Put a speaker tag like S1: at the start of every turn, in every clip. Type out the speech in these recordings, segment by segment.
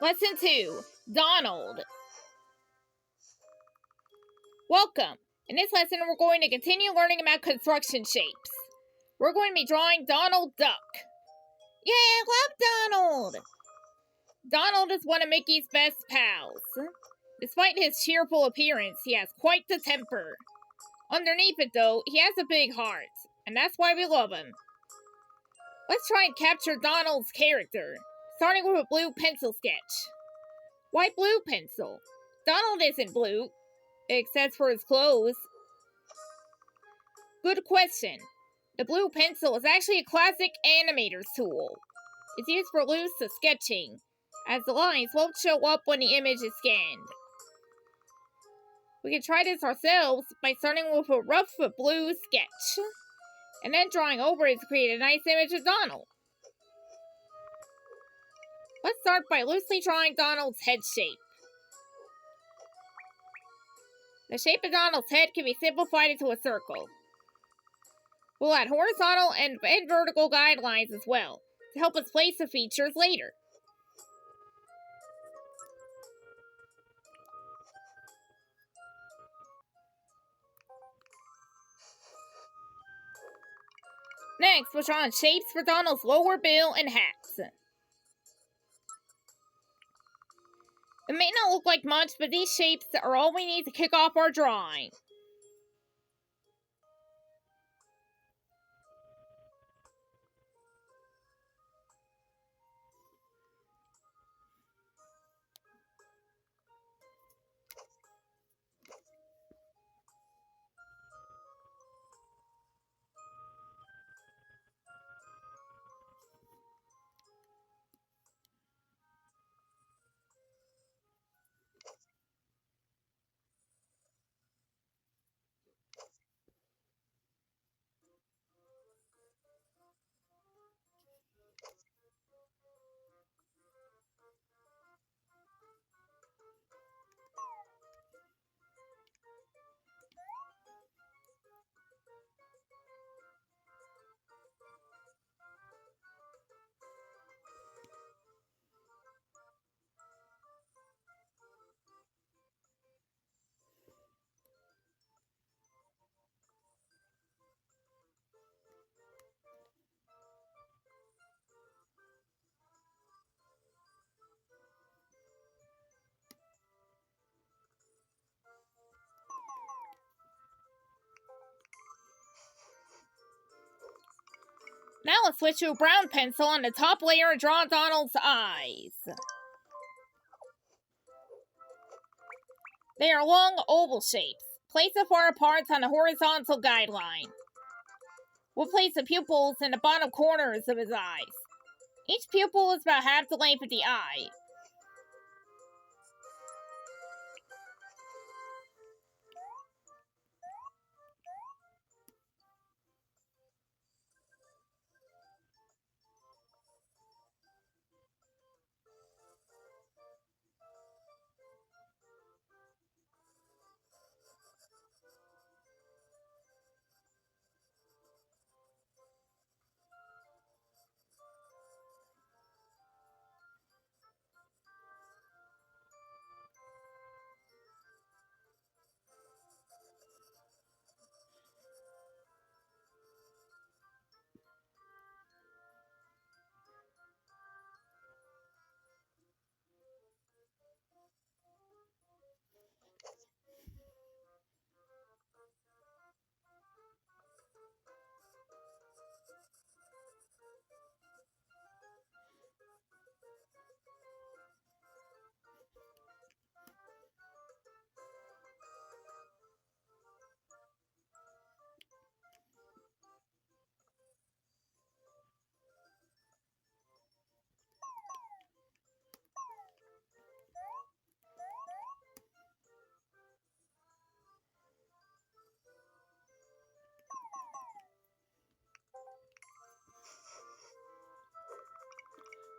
S1: Lesson 2, Donald. Welcome. In this lesson, we're going to continue learning about construction shapes. We're going to be drawing Donald Duck. Yay, I love Donald! Donald is one of Mickey's best pals. Despite his cheerful appearance, he has quite the temper. Underneath it, though, he has a big heart, and that's why we love him. Let's try and capture Donald's character, starting with a blue pencil sketch. Why blue pencil? Donald isn't blue, except for his clothes. Good question. The blue pencil is actually a classic animator's tool. It's used for loose sketching, as the lines won't show up when the image is scanned. We can try this ourselves by starting with a rough blue sketch, and then drawing over it to create a nice image of Donald. Let's start by loosely drawing Donald's head shape. The shape of Donald's head can be simplified into a circle. We'll add horizontal and vertical guidelines as well, to help us place the features later. Next, we'll draw on shapes for Donald's lower bill and hats. It may not look like much, but these shapes are all we need to kick off our drawing. Now let's switch to a brown pencil on the top layer and draw Donald's eyes. They are long oval shapes. Place them far apart on the horizontal guideline. We'll place the pupils in the bottom corners of his eyes. Each pupil is about half the length of the eye.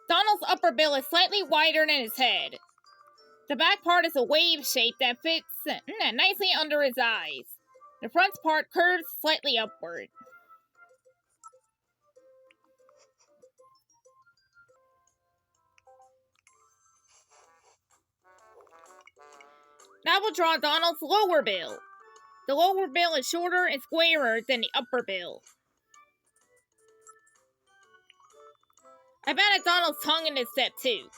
S1: Donald's upper bill is slightly wider than his head. The back part is a wave shape that fits nicely under his eyes. The front part curves slightly upward. Now we'll draw Donald's lower bill. The lower bill is shorter and squarer than the upper bill. I've added Donald's tongue in this step too.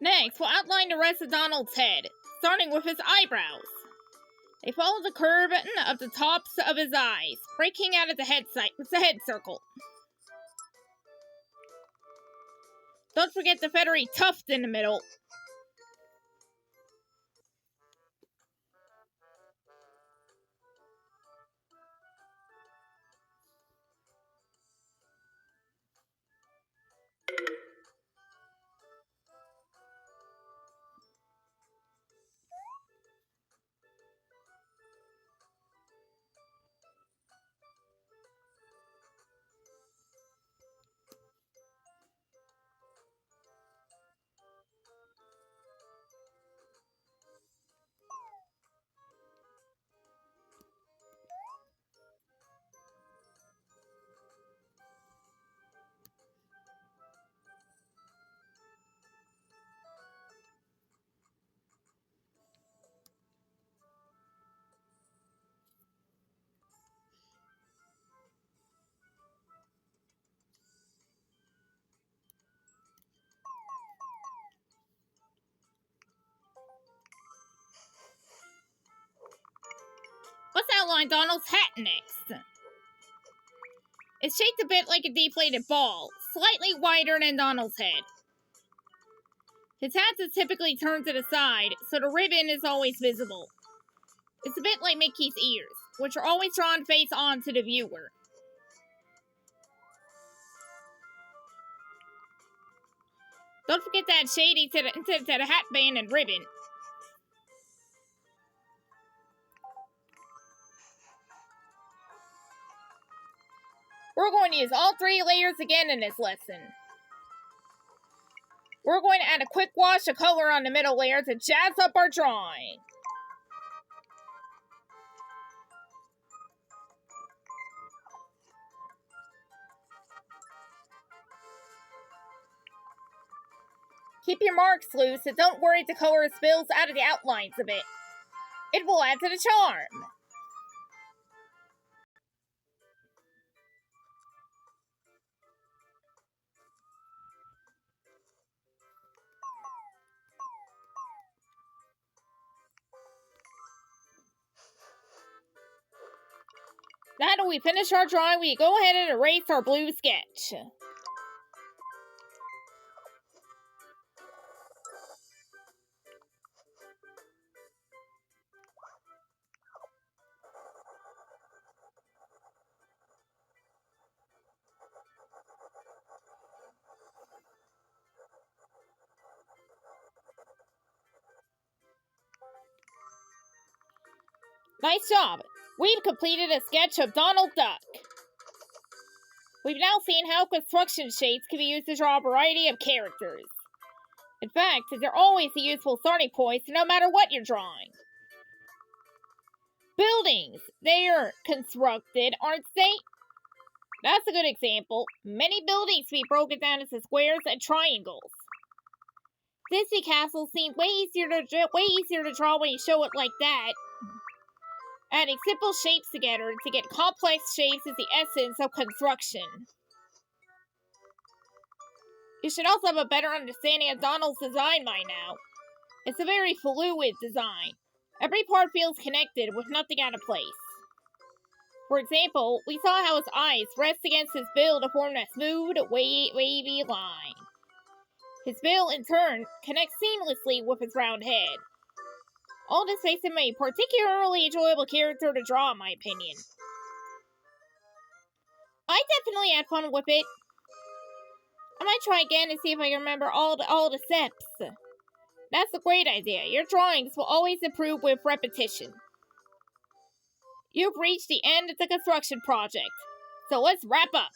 S1: Next, we'll outline the rest of Donald's head, starting with his eyebrows. They follow the curve of the tops of his eyes, breaking out at the head circle. Don't forget the feathery tuft in the middle. Let's outline Donald's hat next. It's shaped a bit like a deflated ball, slightly wider than Donald's head. His hat is typically turned to the side, so the ribbon is always visible. It's a bit like Mickey's ears, which are always drawn face on to the viewer. Don't forget to add shading to the hat band and ribbon. We're going to use all 3 layers again in this lesson. We're going to add a quick wash of color on the middle layer to jazz up our drawing. Keep your marks loose and don't worry if the color spills out of the outlines a bit. It will add to the charm. Now that we finish our drawing, we go ahead and erase our blue sketch. Nice job! We've completed a sketch of Donald Duck. We've now seen how construction shapes can be used to draw a variety of characters. In fact, they're always a useful starting point no matter what you're drawing. Buildings! They're constructed, aren't they? That's a good example. Many buildings can be broken down into squares and triangles. Disney castles seem way easier to draw when you show it like that. Adding simple shapes together to get complex shapes is the essence of construction. You should also have a better understanding of Donald's design by now. It's a very fluid design. Every part feels connected with nothing out of place. For example, we saw how his eyes rest against his bill to form a smooth, wavy line. His bill, in turn, connects seamlessly with his round head. All this makes him a particularly enjoyable character to draw, in my opinion. I definitely had fun with it. I might try again and see if I can remember all the steps. That's a great idea. Your drawings will always improve with repetition. You've reached the end of the construction project, so let's wrap up.